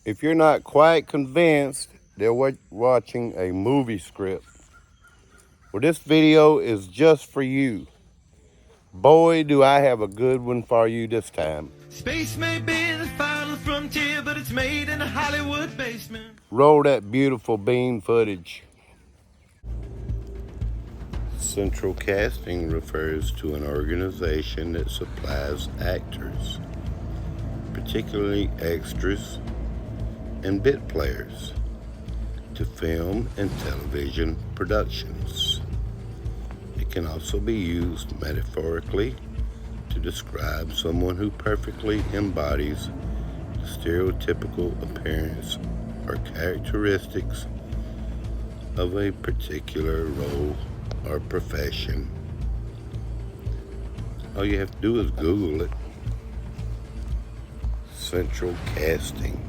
If you're not quite convinced, they're watching a movie script. Well, this video is just for you. Boy, do I have a good one for you this time. Space may be the final frontier, but it's made in a Hollywood basement. Roll that beautiful bean footage. Central casting refers to an organization that supplies actors, particularly extras and bit players, to film and television productions. It can also be used metaphorically to describe someone who perfectly embodies the stereotypical appearance or characteristics of a particular role or profession. All you have to do is Google it. Central casting.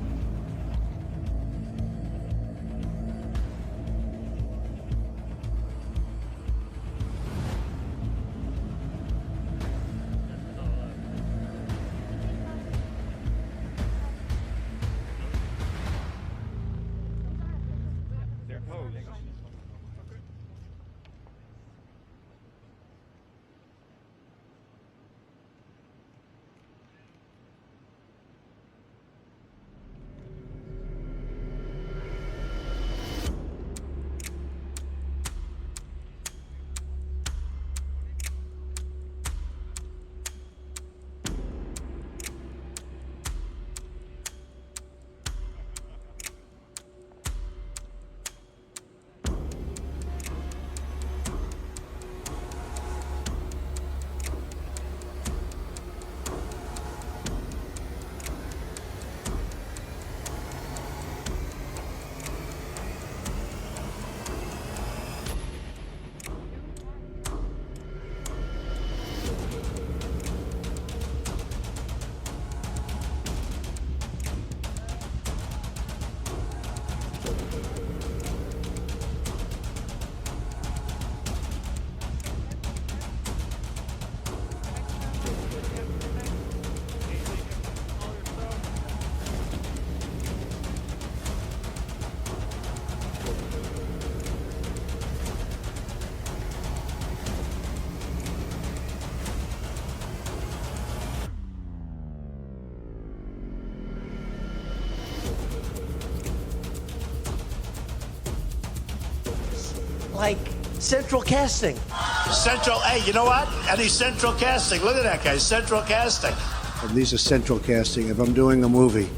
Like central casting. Hey, you know what? And he's central casting. Look at that guy, central casting. And these are central casting. If I'm doing a movie,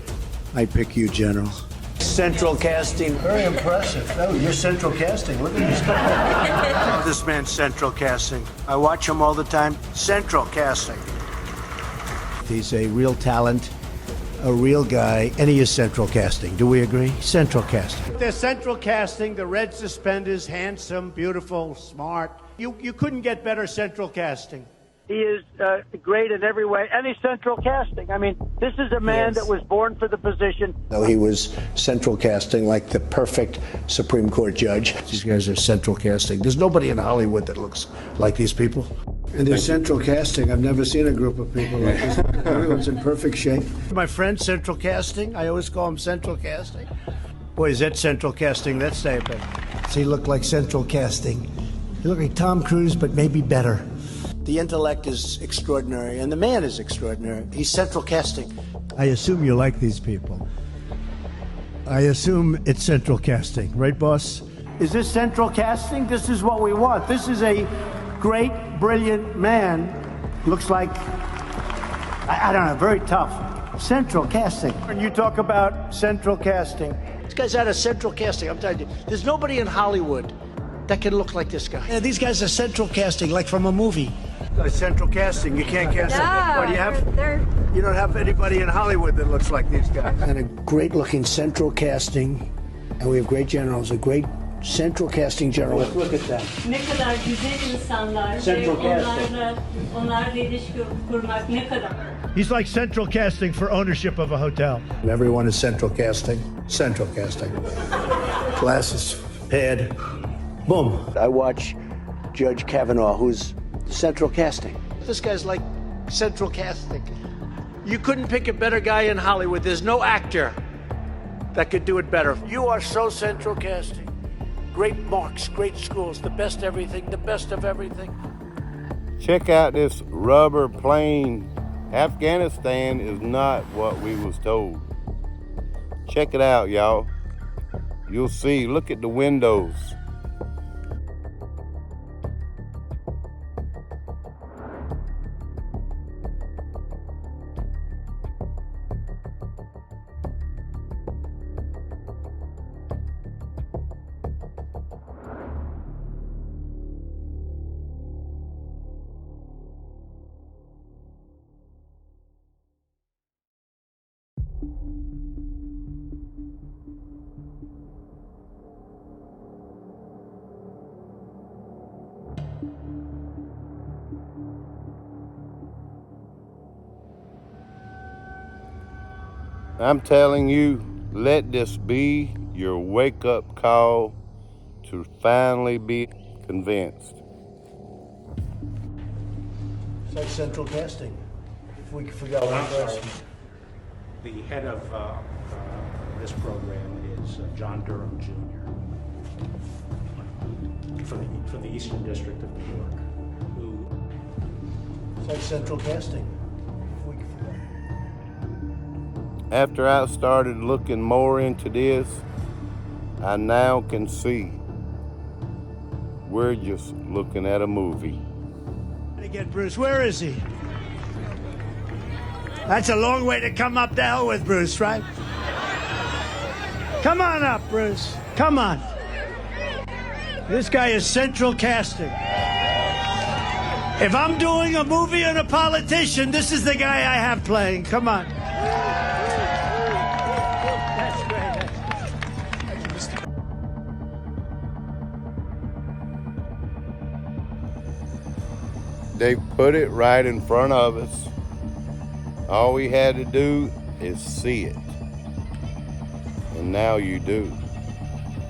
I pick you, General. Central casting. Very impressive. Oh, you're central casting. Look at this guy. This man's central casting. I watch him all the time. Central casting. He's a real talent, a real guy, and he is central casting. Do we agree? Central casting. They're central casting. The red suspenders, handsome, beautiful, smart. You couldn't get better central casting. He is great in every way, and he's central casting. I mean, this is a man that was born for the position. No, he was central casting like the perfect Supreme Court judge. These guys are central casting. There's nobody in Hollywood that looks like these people. And they're central casting. I've never seen a group of people like this. Everyone's in perfect shape. My friend, central casting. I always call him central casting. Boy, is that central casting, that statement. Does he look like central casting? He look like Tom Cruise, but maybe better. The intellect is extraordinary, and the man is extraordinary. He's central casting. I assume you like these people. I assume it's central casting, right, boss? Is this central casting? This is what we want. This is a great, brilliant man. Looks like, I don't know, very tough. Central casting. When you talk about central casting, this guy's out of central casting, I'm telling you. There's nobody in Hollywood that can look like this guy. Yeah, these guys are central casting, like from a movie. Central casting, you can't cast them. What do you have? You don't have anybody in Hollywood that looks like these guys. And a great looking central casting, and we have great generals, a great central casting general. Look at that. Ne kadar güzel insanlar. Central casting. Onlarla ilişki kurmak ne kadar. He's like central casting for ownership of a hotel. Everyone is central casting. Central casting. Glasses, pad, boom. I watch Judge Kavanaugh, who's central casting. This guy's like central casting. You couldn't pick a better guy in Hollywood. There's no actor that could do it better. You are so central casting. Great marks, great schools, the best everything, the best of everything. Check out this rubber plane. Afghanistan is not what we was told. Check it out, y'all. You'll see. Look at the windows. I'm telling you, let this be your wake-up call to finally be convinced. It's like central casting. If we forgot one person. The head of this program is John Durham Jr. from the Eastern District of New York, who... It's like central casting. If we forgot. After I started looking more into this, I now can see we're just looking at a movie. Again, Bruce, where is he? That's a long way to come up the hill with, Bruce, right? Come on up, Bruce. Come on. This guy is central casting. If I'm doing a movie on a politician, this is the guy I have playing. Come on. That's great. They put it right in front of us. All we had to do is see it. And now you do.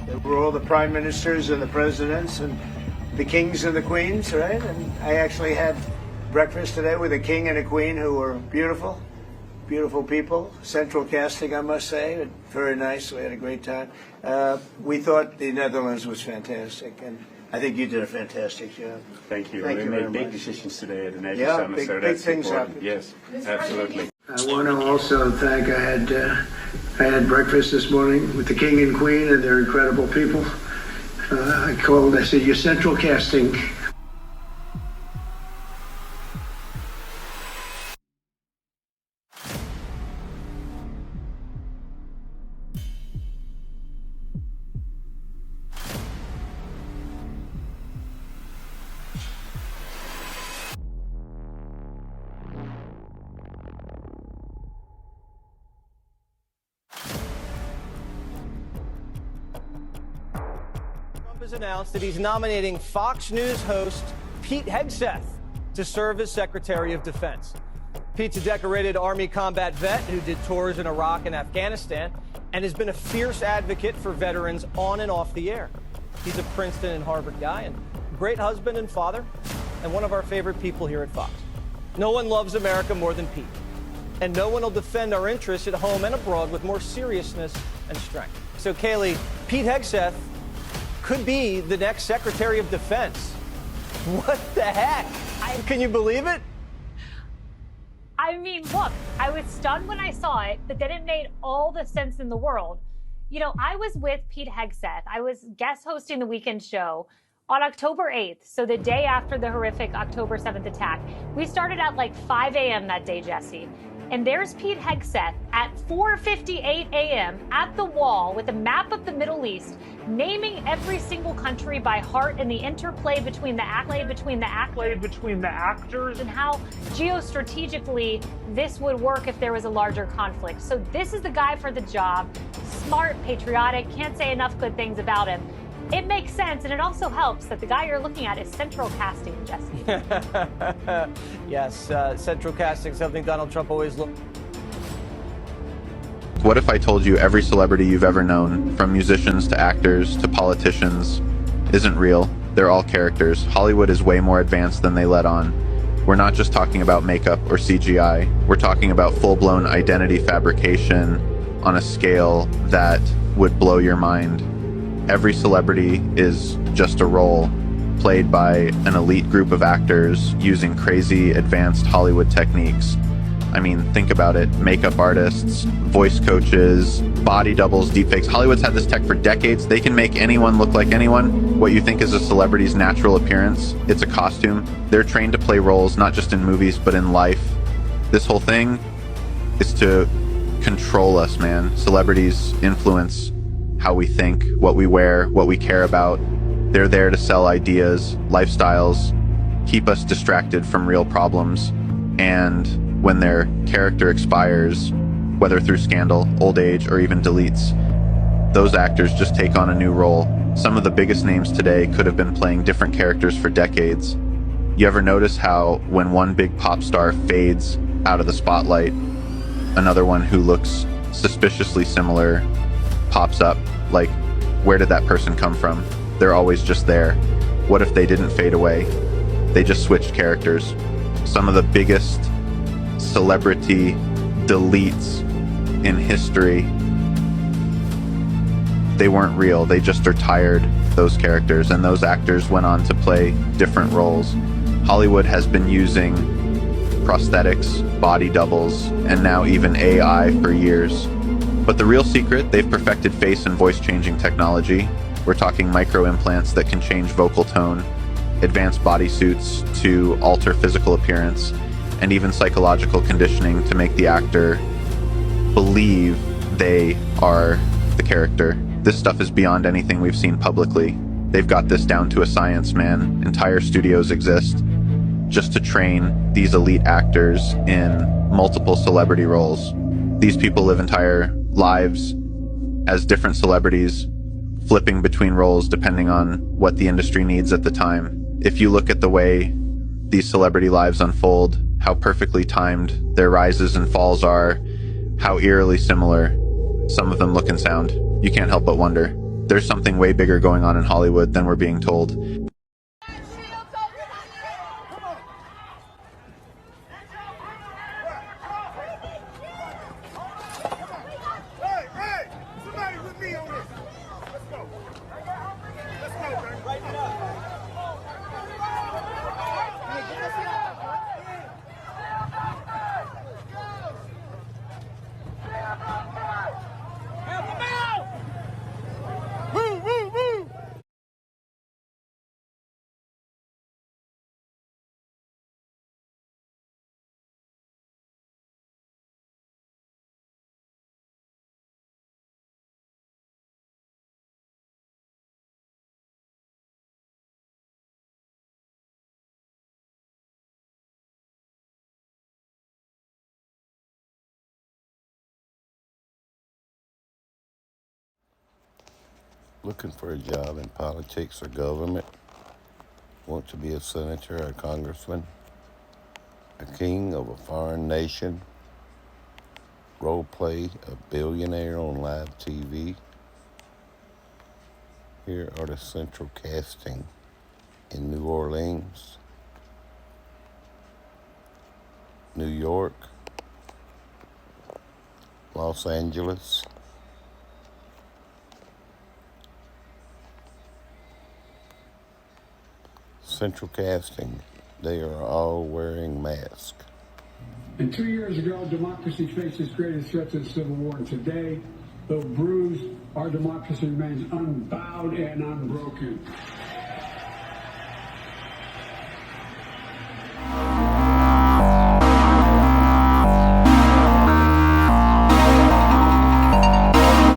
There were all the prime ministers and the presidents and the kings and the queens, right? And I actually had breakfast today with a king and a queen who were beautiful, beautiful people. Central casting, I must say. Very nice. We had a great time. We thought the Netherlands was fantastic, and I think you did a fantastic job. Thank you. Thank we you made very big much. decisions today at the Navy Yeah, Summit, big- so big that's things important. happen. Yes, absolutely. I want to also thank, I had breakfast this morning with the king and queen, and they're incredible people. I said, you're central casting. Trump has announced that he's nominating Fox News host Pete Hegseth to serve as Secretary of Defense. Pete's a decorated Army combat vet who did tours in Iraq and Afghanistan and has been a fierce advocate for veterans on and off the air. He's a Princeton and Harvard guy and great husband and father and one of our favorite people here at Fox. No one loves America more than Pete, and no one will defend our interests at home and abroad with more seriousness and strength. So, Kaylee, Pete Hegseth could be the next Secretary of Defense. What the heck? Can you believe it? I mean, look, I was stunned when I saw it, but then it made all the sense in the world. You know, I was with Pete Hegseth. I was guest hosting the weekend show on October 8th, so the day after the horrific October 7th attack. We started at like 5 a.m. that day, Jesse. And there's Pete Hegseth at 4:58 a.m. at the wall with a map of the Middle East, naming every single country by heart and the interplay between the actors and how geostrategically this would work if there was a larger conflict. So this is the guy for the job. Smart, patriotic, can't say enough good things about him. It makes sense, and it also helps that the guy you're looking at is central casting, Jesse. Yes, central casting, something Donald Trump always looked. What if I told you every celebrity you've ever known, from musicians to actors to politicians, isn't real? They're all characters. Hollywood is way more advanced than they let on. We're not just talking about makeup or CGI. We're talking about full-blown identity fabrication, on a scale that would blow your mind. Every celebrity is just a role played by an elite group of actors using crazy advanced Hollywood techniques. I mean, think about it. Makeup artists, voice coaches, body doubles, deepfakes. Hollywood's had this tech for decades. They can make anyone look like anyone. What you think is a celebrity's natural appearance, it's a costume. They're trained to play roles, not just in movies, but in life. This whole thing is to control us, man. Celebrities influence how we think, what we wear, what we care about. They're there to sell ideas, lifestyles, keep us distracted from real problems. And when their character expires, whether through scandal, old age, or even deletes, those actors just take on a new role. Some of the biggest names today could have been playing different characters for decades. You ever notice how when one big pop star fades out of the spotlight, another one who looks suspiciously similar pops up? Like, where did that person come from? They're always just there. What if they didn't fade away? They just switched characters. Some of the biggest celebrity deletes in history, they weren't real. They just retired those characters, and those actors went on to play different roles. Hollywood has been using prosthetics, body doubles, and now even AI for years. But the real secret, they've perfected face and voice changing technology. We're talking micro implants that can change vocal tone, advanced bodysuits to alter physical appearance, and even psychological conditioning to make the actor believe they are the character. This stuff is beyond anything we've seen publicly. They've got this down to a science, man. Entire studios exist just to train these elite actors in multiple celebrity roles. These people live entire lives as different celebrities, flipping between roles depending on what the industry needs at the time. If you look at the way these celebrity lives unfold, how perfectly timed their rises and falls are, how eerily similar some of them look and sound, you can't help but wonder. There's something way bigger going on in Hollywood than we're being told. Looking for a job in politics or government? Want to be a senator or a congressman? A king of a foreign nation? Role play a billionaire on live TV? Here are the central casting in New Orleans, New York, Los Angeles, central casting. They are all wearing masks. And 2 years ago, democracy faced its greatest threat to the Civil War. And today, though bruised, our democracy remains unbowed and unbroken.